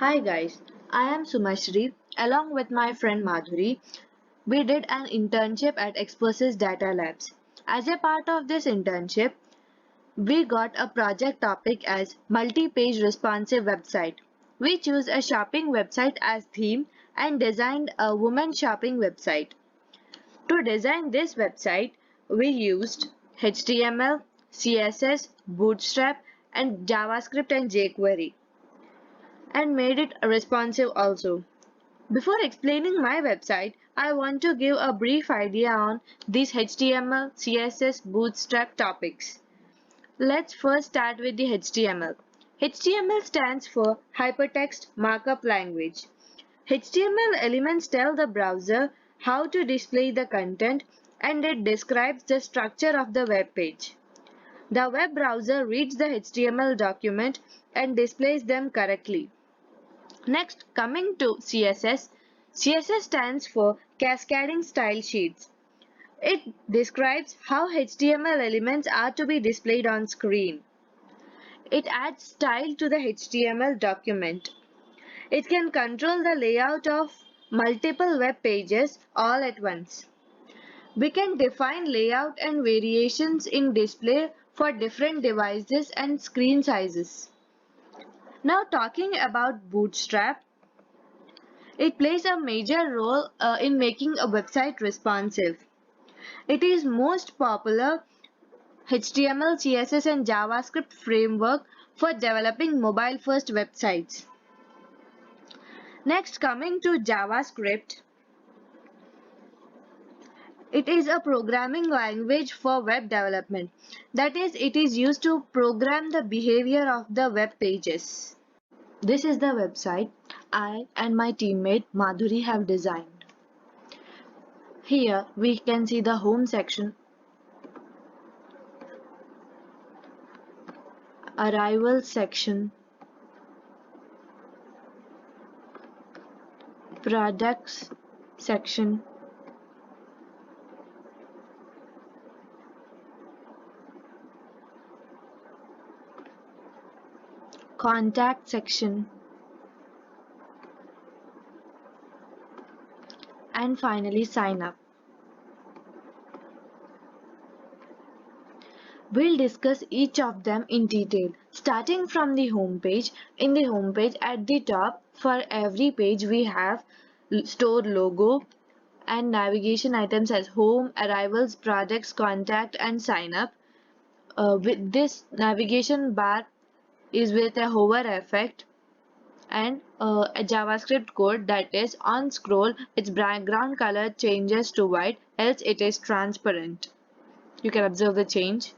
Hi guys, I am Sumashri. Along with my friend Madhuri, we did an internship at Exposys Data Labs. As a part of this internship, we got a project topic as multi-page responsive website. We chose a shopping website as theme and designed a woman shopping website. To design this website, we used HTML, CSS, Bootstrap, and JavaScript and jQuery, and made it responsive also. Before explaining my website, I want to give a brief idea on these HTML, CSS, Bootstrap topics. Let's first start with the HTML. HTML stands for Hypertext Markup Language. HTML elements tell the browser how to display the content, and it describes the structure of the web page. The web browser reads the HTML document and displays them correctly. Next, coming to CSS. CSS stands for Cascading Style Sheets. It describes how HTML elements are to be displayed on screen. It adds style to the HTML document. It can control the layout of multiple web pages all at once. We can define layout and variations in display for different devices and screen sizes. Now talking about Bootstrap, it plays a major role in making a website responsive. It is most popular HTML, CSS and JavaScript framework for developing mobile-first websites. Next, coming to JavaScript, it is a programming language for web development. That is, it is used to program the behavior of the web pages. This is the website I and my teammate Madhuri have designed. Here we can see the home section, arrival section, products section, contact section, and finally sign up. We'll discuss each of them in detail, starting from the home page. In the home page at the top, for every page we have store logo and navigation items as home, arrivals, products, contact and sign up. With this navigation bar is with a hover effect and a JavaScript code, that is on scroll its background color changes to white, else it is transparent. You can observe the change.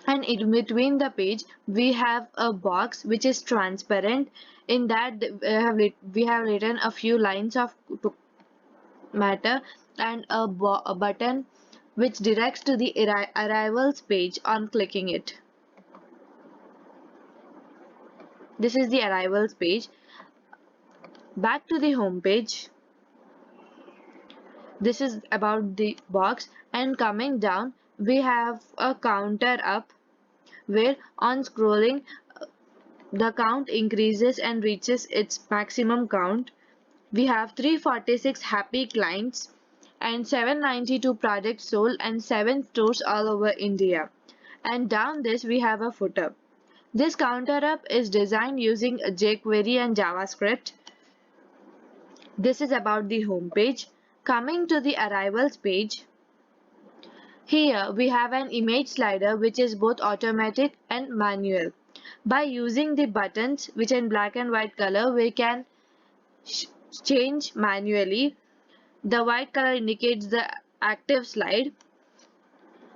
And in between the page we have a box which is transparent. In that we have written a few lines of matter and a button which directs to the arrivals page on clicking it. This is the arrivals page. Back to the home page. This is about the box, and coming down we have a counter up where on scrolling the count increases and reaches its maximum count. We have 346 happy clients and 792 products sold and 7 stores all over India. And down this we have a footer. This counter up is designed using jQuery and JavaScript. This is about the home page. Coming to the arrivals page, here we have an image slider which is both automatic and manual. By using the buttons which in black and white color, we can change manually. The white color indicates the active slide.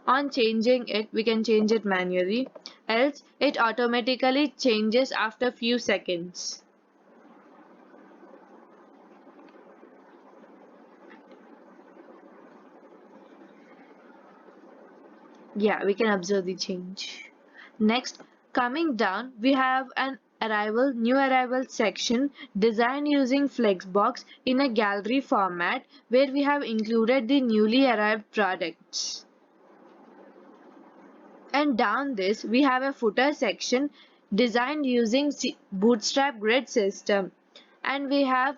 On changing it, we can change it manually, else it automatically changes after few seconds. Yeah, we can observe the change. Next, coming down, we have an new arrival section designed using Flexbox in a gallery format where we have included the newly arrived products. And down this, we have a footer section designed using Bootstrap grid system, and we have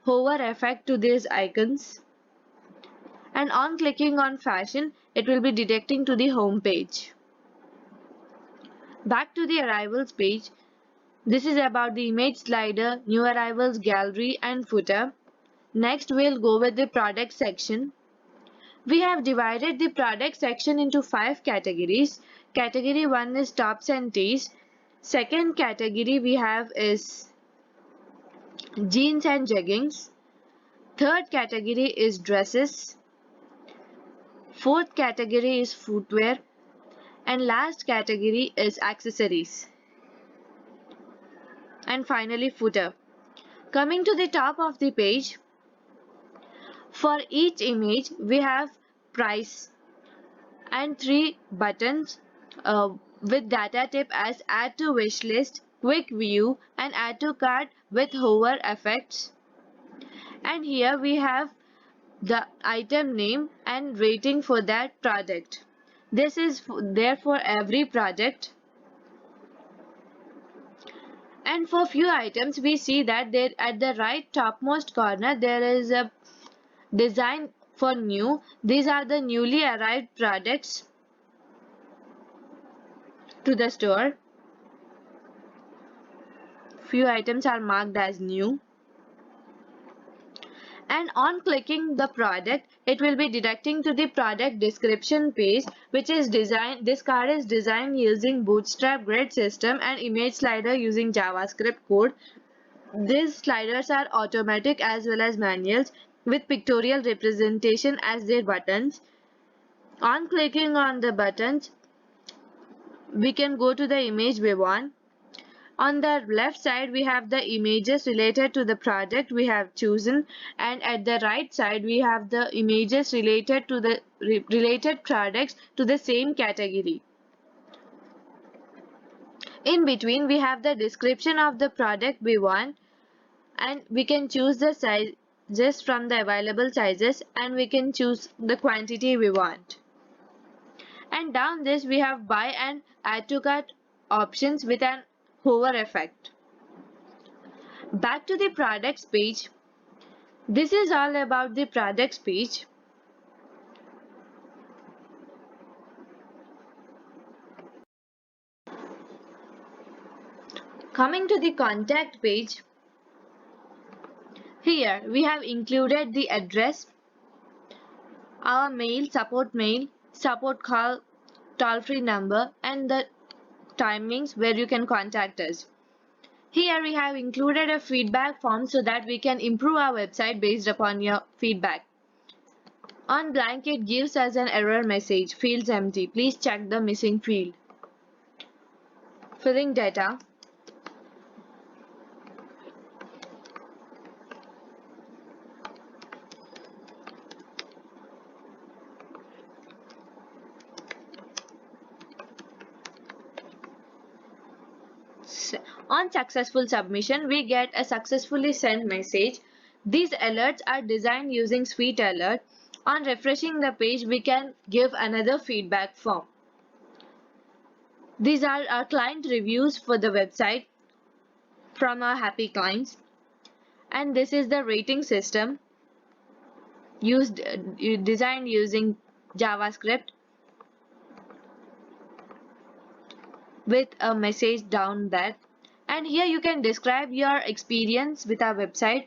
hover effect to these icons, and on clicking on fashion it will be directing to the home page. Back to the arrivals page. This is about the image slider, new arrivals gallery and footer. Next we'll go with the product section. We have divided the product section into 5 categories. Category 1 is tops and tees. Second category we have is jeans and jeggings. Third category is dresses. Fourth category is footwear. And last category is accessories. And finally footer. Coming to the top of the page, for each image we have price and 3 buttons with data tip as add to wish list, quick view and add to cart with hover effects. And here we have the item name and rating for that product. This is there for every product. And for few items we see that there at the right topmost corner there is a design for new. These are the newly arrived products to the store. Few items are marked as new. And on clicking the product it will be directing to the product description page, which is designed, this card is designed using Bootstrap grid system and image slider using JavaScript code. These sliders are automatic as well as manuals with pictorial representation as their buttons. On clicking on the buttons we can go to the image we want. On the left side we have the images related to the product we have chosen, and at the right side we have the images related to the related products to the same category. In between we have the description of the product we want, and we can choose the size just from the available sizes, and we can choose the quantity we want. And down this we have buy and add to cart options with an hover effect. Back to the products page. This is all about the products page. Coming to the contact page, here we have included the address, our mail, support call, toll-free number and the timings where you can contact us. Here we have included a feedback form so that we can improve our website based upon your feedback. On blank it gives us an error message, fields empty, please check the missing field. Filling data. On successful submission, we get a successfully sent message. These alerts are designed using Sweet Alert. On refreshing the page, we can give another feedback form. These are our client reviews for the website from our happy clients. And this is the rating system designed using JavaScript with a message down that. And here you can describe your experience with our website.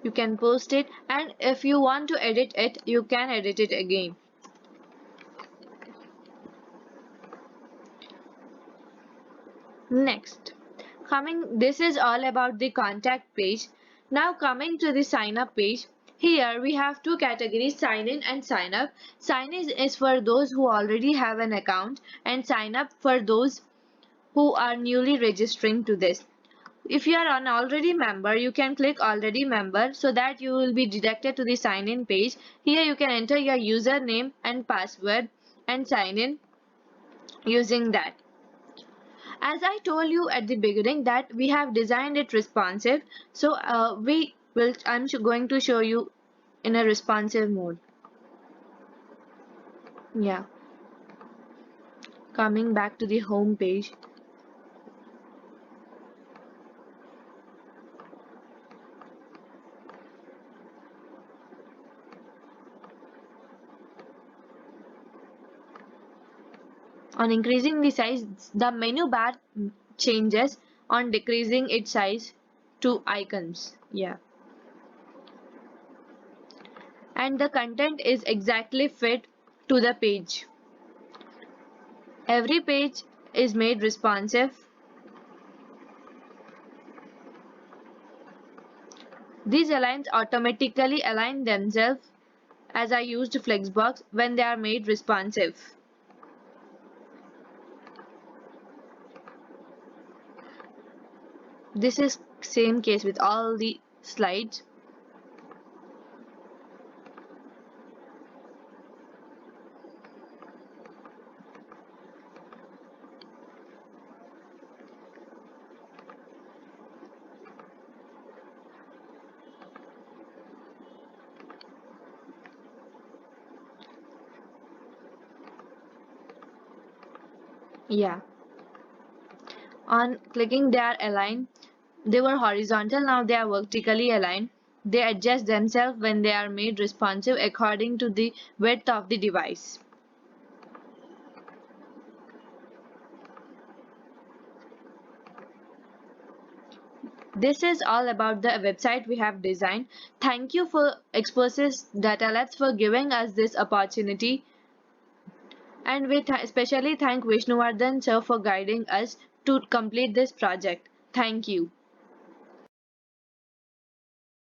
You can post it, and if you want to edit it, you can edit it again. Next, this is all about the contact page. Now coming to the sign up page. Here we have two categories, sign in and sign up. Sign in is for those who already have an account, and sign up for those who are newly registering to this. If you are an already member, you can click already member so that you will be directed to the sign in page. Here you can enter your username and password and sign in using that. As I told you at the beginning that we have designed it responsive, so I'm going to show you in a responsive mode. Yeah, coming back to the home page. On increasing the size, the menu bar changes. On decreasing its size to icons. Yeah. And the content is exactly fit to the page. Every page is made responsive. These aligns automatically align themselves as I used Flexbox when they are made responsive. This is same case with all the slides. Yeah. On clicking they are aligned. They were horizontal, now they are vertically aligned. They adjust themselves when they are made responsive according to the width of the device. This is all about the website we have designed. Thank you for Exposys Data Labs for giving us this opportunity, and we especially thank Vishnuvardhan sir for guiding us to complete this project. Thank you.